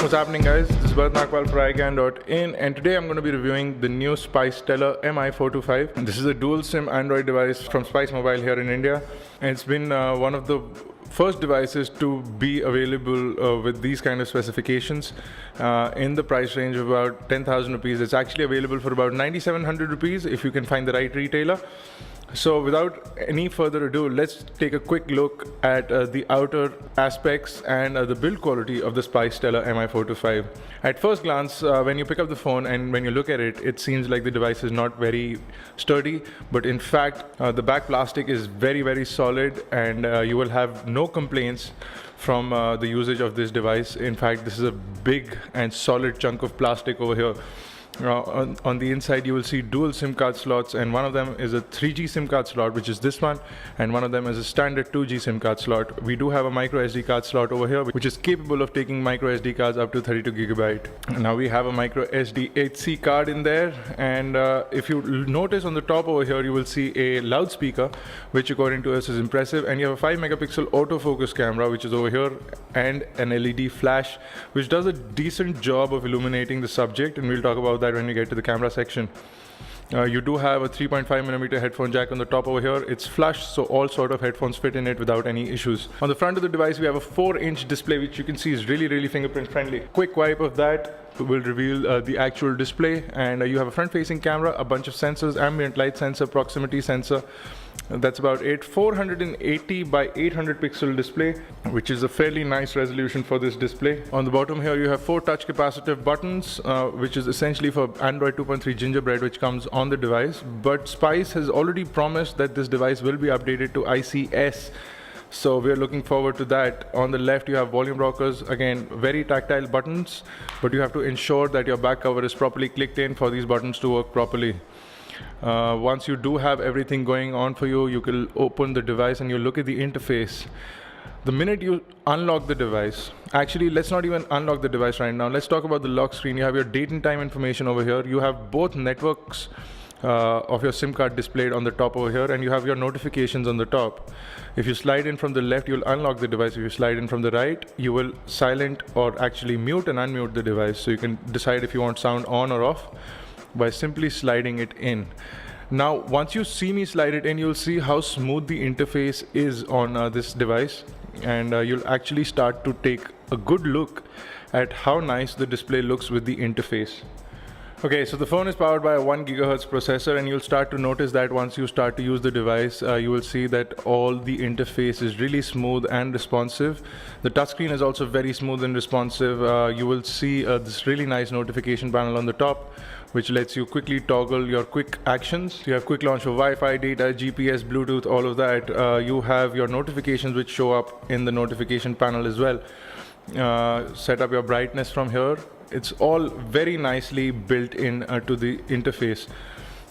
What's happening, guys? This is Bharat Nagpal for iCan.in, and today I'm going to be reviewing the new Spice Stellar MI425. This is a dual SIM Android device from Spice Mobile here in India, and it's been one of the first devices to be available with these kind of specifications in the price range of about 10,000 rupees. It's actually available for about 9,700 rupees if you can find the right retailer. So without any further ado, let's take a quick look at the outer aspects and the build quality of the Spice Stellar MI425. At first glance, when you pick up the phone and when you look at it, it seems like the device is not very sturdy, but in fact, the back plastic is very solid, and you will have no complaints from the usage of this device. In fact, this is a big and solid chunk of plastic over here. On the inside you will see dual SIM card slots, and one of them is a 3G SIM card slot, which is this one, and one of them is a standard 2G SIM card slot. We do have a micro SD card slot over here, which is capable of taking micro SD cards up to 32 gigabyte. Now we have a micro SD HC card in there, and if you notice on the top over here, you will see a loudspeaker, which according to us is impressive, and you have a 5 megapixel autofocus camera, which is over here, and an LED flash, which does a decent job of illuminating the subject, and we'll talk about that when we get to the camera section. You do have a 3.5mm headphone jack on the top over here. It's flush, so all sort of headphones fit in it without any issues. On the front of the device, we have a 4-inch display, which you can see is really fingerprint friendly. Quick wipe of that will reveal the actual display, and you have a front-facing camera, a bunch of sensors, ambient light sensor, proximity sensor. That's about it. 480 by 800 pixel display, which is a fairly nice resolution for this display. On the bottom here, you have 4 touch capacitive buttons, which is essentially for Android 2.3 Gingerbread, which comes on the device. But Spice has already promised that this device will be updated to ICS. So we are looking forward to that. On the left, you have volume rockers. Again, very tactile buttons, but you have to ensure that your back cover is properly clicked in for these buttons to work properly. Once you do have everything going on for you, you can open the device and you look at the interface. The minute you unlock the device, actually let's not even unlock the device right now. Let's talk about the lock screen. You have your date and time information over here. You have both networks of your SIM card displayed on the top over here, and you have your notifications on the top. If you slide in from the left, you'll unlock the device. If you slide in from the right, you will silent or actually mute and unmute the device. So you can decide if you want sound on or off by simply sliding it in. Now, once you see me slide it in, you'll see how smooth the interface is on this device, and you'll actually start to take a good look at how nice the display looks with the interface. Okay, so the phone is powered by a 1 GHz processor, and you'll start to notice that once you start to use the device, you will see that all the interface is really smooth and responsive. The touchscreen is also very smooth and responsive. You will see this really nice notification panel on the top, which lets you quickly toggle your quick actions. You have quick launch for Wi-Fi, data, GPS, Bluetooth, all of that. You have your notifications which show up in the notification panel as well. Set up your brightness from here. It's all very nicely built in to the interface.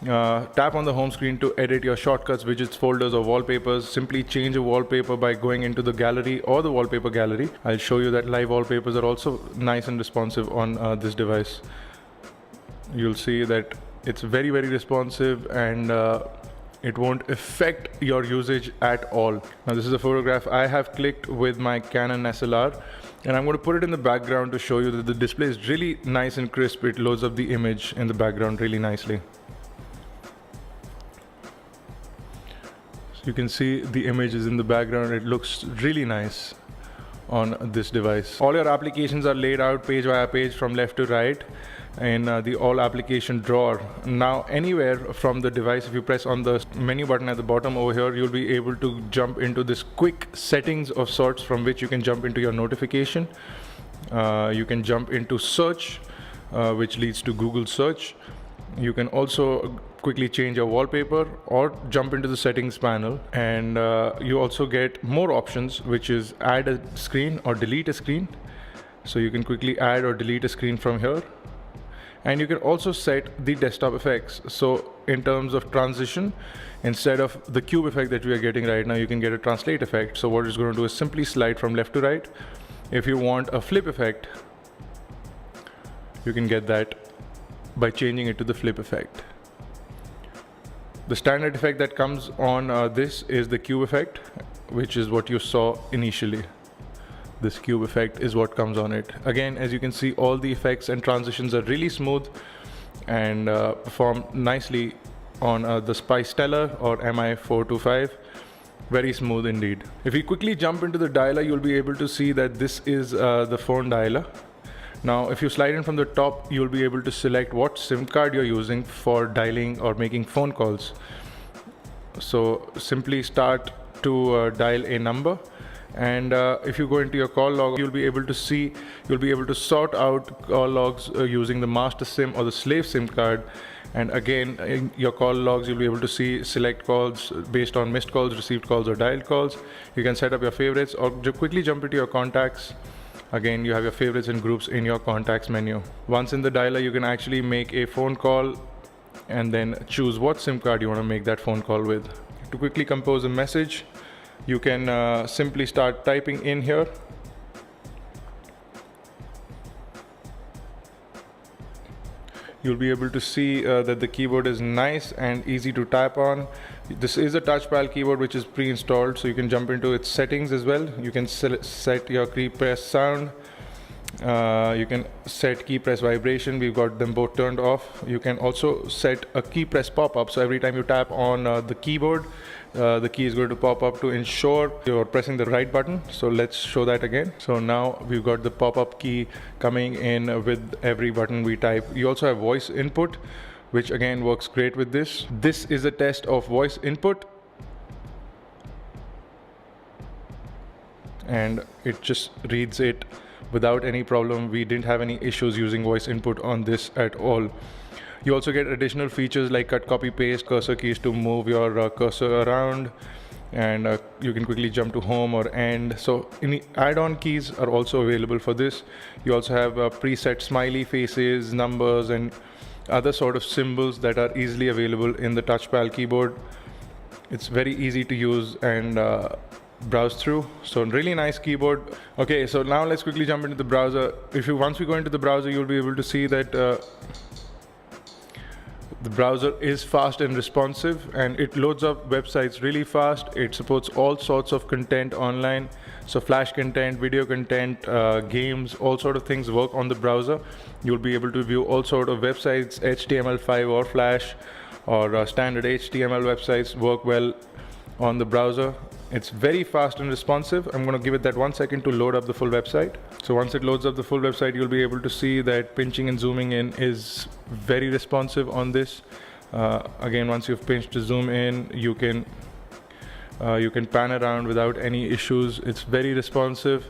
Tap on the home screen to edit your shortcuts, widgets, folders, or wallpapers. Simply change a wallpaper by going into the gallery or the wallpaper gallery. I'll show you that live wallpapers are also nice and responsive on this device. You'll see that it's very responsive, and it won't affect your usage at all. Now, this is a photograph I have clicked with my Canon SLR, and I'm going to put it in the background to show you that the display is really nice and crisp. It loads up the image in the background really nicely. So you can see the image is in the background. It looks really nice on this device. All your applications are laid out page via page from left to right in the all application drawer. Now, anywhere from the device, if you press on the menu button at the bottom over here, you'll be able to jump into this quick settings of sorts, from which you can jump into your notification. You can jump into search, which leads to Google search. You can also quickly change your wallpaper or jump into the settings panel, and you also get more options, which is add a screen or delete a screen. So you can quickly add or delete a screen from here. And you can also set the desktop effects. So in terms of transition, instead of the cube effect that we are getting right now, you can get a translate effect. So what it's going to do is simply slide from left to right. If you want a flip effect, you can get that by changing it to the flip effect. The standard effect that comes on this is the cube effect, which is what you saw initially. This cube effect is what comes on it. Again, as you can see, all the effects and transitions are really smooth and perform nicely on the Spice Stellar or MI425. Very smooth indeed. If we quickly jump into the dialer, you'll be able to see that this is the phone dialer. Now, if you slide in from the top, you'll be able to select what SIM card you're using for dialing or making phone calls. So simply start to dial a number, and if you go into your call log, you'll be able to sort out call logs using the master SIM or the slave SIM card. And again, in your call logs, you'll be able to see select calls based on missed calls, received calls, or dialed calls. You can set up your favorites or quickly jump into your contacts. Again, you have your favorites and groups in your contacts menu. Once in the dialer, you can actually make a phone call and then choose what SIM card you want to make that phone call with. To quickly compose a message, you can simply start typing in here. You'll be able to see that the keyboard is nice and easy to tap on. This is a touchpad keyboard which is pre-installed, so you can jump into its settings as well. You can set your key press sound. You can set key press vibration. We've got them both turned off. You can also set a key press pop-up, so every time you tap on the keyboard, the key is going to pop up to ensure you're pressing the right button. So let's show that again. So now we've got the pop-up key coming in with every button we type. You also have voice input, which again works great with this. This is a test of voice input, and it just reads it without any problem. We didn't have any issues using voice input on this at all. You also get additional features like cut, copy, paste, cursor keys to move your cursor around, and you can quickly jump to home or end. So any add-on keys are also available for this. You also have preset smiley faces, numbers, and other sort of symbols that are easily available in the touchpad keyboard. It's very easy to use and browse through. So really nice keyboard. Okay, so now let's quickly jump into the browser. Once we go into the browser, you'll be able to see that the browser is fast and responsive, and it loads up websites really fast. It supports all sorts of content online, so flash content, video content, games, all sort of things work on the browser. You'll be able to view all sort of websites, HTML5 or Flash or standard HTML websites work well on the browser. It's very fast and responsive. I'm going to give it that 1 second to load up the full website. So once it loads up the full website, you'll be able to see that pinching and zooming in is very responsive on this. Again, once you've pinched to zoom in, you can pan around without any issues. It's very responsive.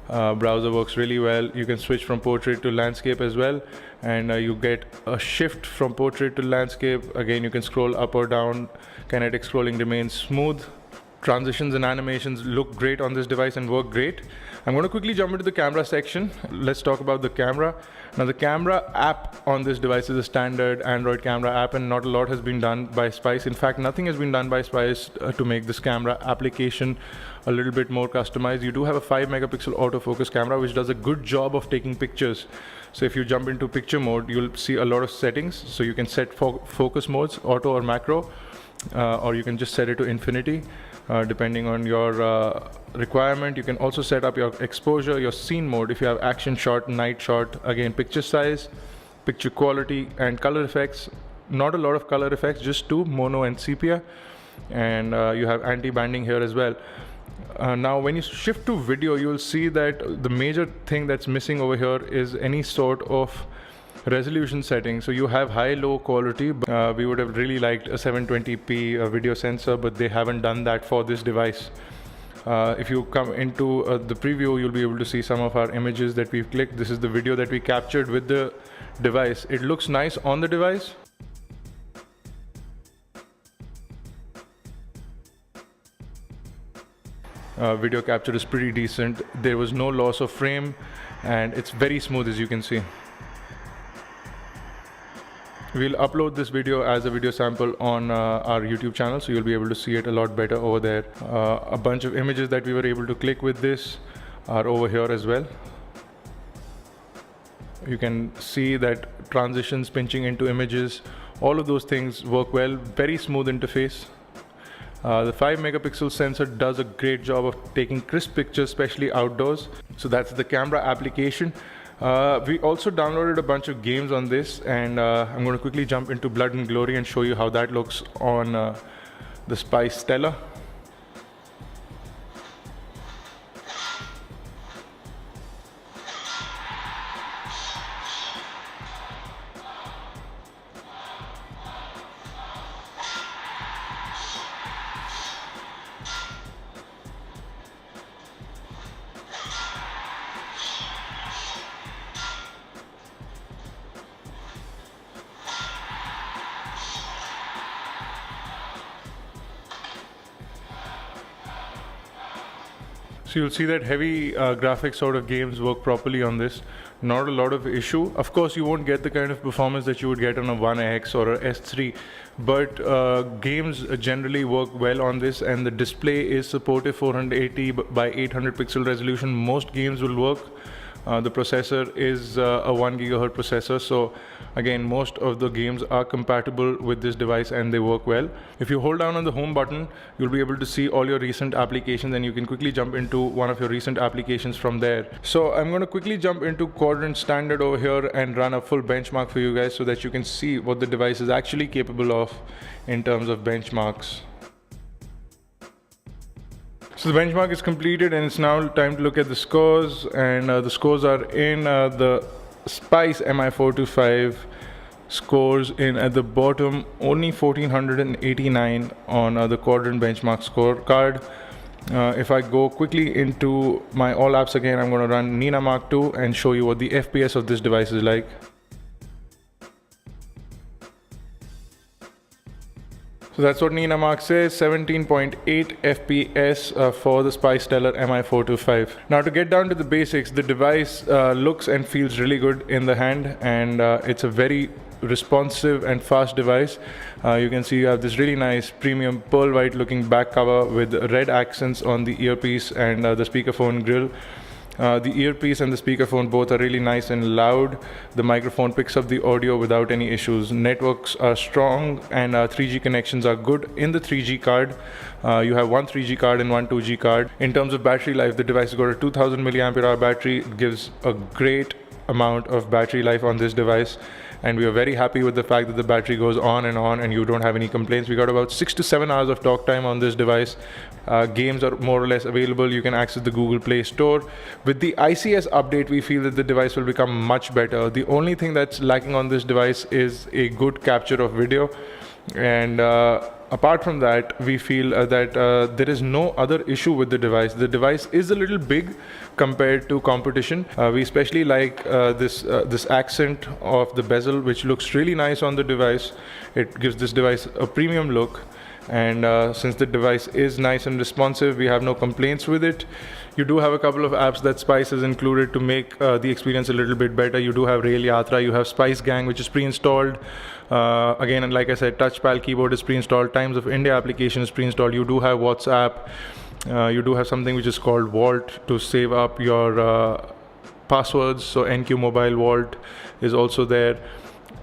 Browser works really well. You can switch from portrait to landscape as well, and you get a shift from portrait to landscape. Again, you can scroll up or down. Kinetic scrolling remains smooth. Transitions and animations look great on this device and work great. I'm going to quickly jump into the camera section. Let's talk about the camera. Now, the camera app on this device is a standard Android camera app, and not a lot has been done by Spice. In fact, nothing has been done by Spice to make this camera application a little bit more customized. You do have a 5 megapixel autofocus camera, which does a good job of taking pictures. So if you jump into picture mode, you'll see a lot of settings. So you can set focus modes, auto or macro, or you can just set it to infinity. Depending on your requirement. You can also set up your exposure, your scene mode, if you have action shot, night shot, again picture size, picture quality, and color effects. Not a lot of color effects, just 2, mono and sepia, and you have anti-banding here as well. Now when you shift to video, you will see that the major thing that's missing over here is any sort of resolution setting. So you have high, low quality. We would have really liked a 720p video sensor, but they haven't done that for this device. If you come into the preview, you'll be able to see some of our images that we've clicked. This is the video that we captured with the device. It looks nice on the device. Video capture is pretty decent. There was no loss of frame, and it's very smooth, as you can see. We'll upload this video as a video sample on our YouTube channel, so you'll be able to see it a lot better over there. A bunch of images that we were able to click with this are over here as well. You can see that transitions, pinching into images, all of those things work well. Very smooth interface. The 5 megapixel sensor does a great job of taking crisp pictures, especially outdoors. So that's the camera application. We also downloaded a bunch of games on this, and I'm going to quickly jump into Blood and Glory and show you how that looks on the Spice Stellar. So you'll see that heavy graphics sort of games work properly on this. Not a lot of issue. Of course, you won't get the kind of performance that you would get on a One X or a S3, but games generally work well on this, and the display is supportive 480 by 800 pixel resolution. Most games will work. The processor is a 1 gigahertz processor, so again, most of the games are compatible with this device and they work well. If you hold down on the home button, you'll be able to see all your recent applications, and you can quickly jump into one of your recent applications from there. So I'm going to quickly jump into Quadrant Standard over here and run a full benchmark for you guys so that you can see what the device is actually capable of in terms of benchmarks. So the benchmark is completed, and it's now time to look at the scores, and the scores are in the Spice MI425 scores in at the bottom, only 1489 on the Quadrant benchmark scorecard. If I go quickly into my all apps again, I'm going to run Nina Mark II and show you what the FPS of this device is like. So that's what Nina Mark says, 17.8 FPS for the Spice Stellar MI425. Now to get down to the basics, the device looks and feels really good in the hand, and it's a very responsive and fast device. You can see you have this really nice premium pearl white looking back cover with red accents on the earpiece and the speakerphone grill. The earpiece and the speakerphone both are really nice and loud. The microphone picks up the audio without any issues. Networks are strong, and 3G connections are good in the 3G card. You have one 3G card and one 2G card. In terms of battery life, the device has got a 2000 mAh battery. It gives a great amount of battery life on this device, and we are very happy with the fact that the battery goes on and you don't have any complaints. We got about 6 to 7 hours of talk time on this device. Games are more or less available. You can access the Google Play Store. With the ICS update, we feel that the device will become much better. The only thing that's lacking on this device is a good capture of video, and apart from that, we feel that there is no other issue with the device. The device is a little big compared to competition. We especially like this accent of the bezel, which looks really nice on the device. It gives this device a premium look, and since the device is nice and responsive, we have no complaints with it. You do have a couple of apps that Spice has included to make the experience a little bit better. You do have Rail Yatra, you have Spice Gang, which is pre-installed. Again, and like I said, Touchpal keyboard is pre-installed. Times of India application is pre-installed. You do have WhatsApp. You do have something which is called Vault to save up your passwords. So NQ Mobile Vault is also there.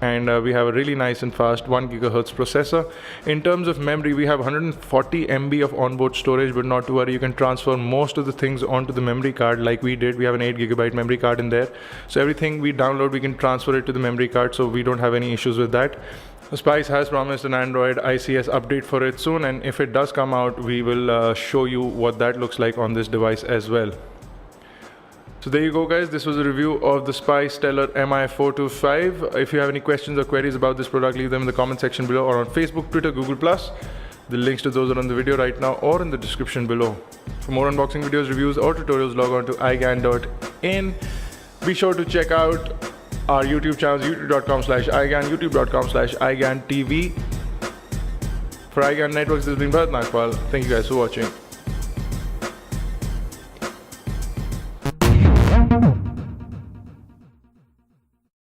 And we have a really nice and fast 1 gigahertz processor. In terms of memory, we have 140 MB of onboard storage, but not to worry, you can transfer most of the things onto the memory card like we did. We have an 8 gigabyte memory card in there. So everything we download, we can transfer it to the memory card, so we don't have any issues with that. Spice has promised an Android ICS update for it soon, and if it does come out, we will show you what that looks like on this device as well. So there you go, guys. This was a review of the Spice Stellar MI425. If you have any questions or queries about this product, leave them in the comment section below or on Facebook, Twitter, Google+. The links to those are on the video right now or in the description below. For more unboxing videos, reviews or tutorials, log on to iGyan.in. Be sure to check out our YouTube channels, youtube.com/iGyan, youtube.com/iGyanTV. For iGyan Networks, this has been Bharat Nagpal. Thank you guys for watching.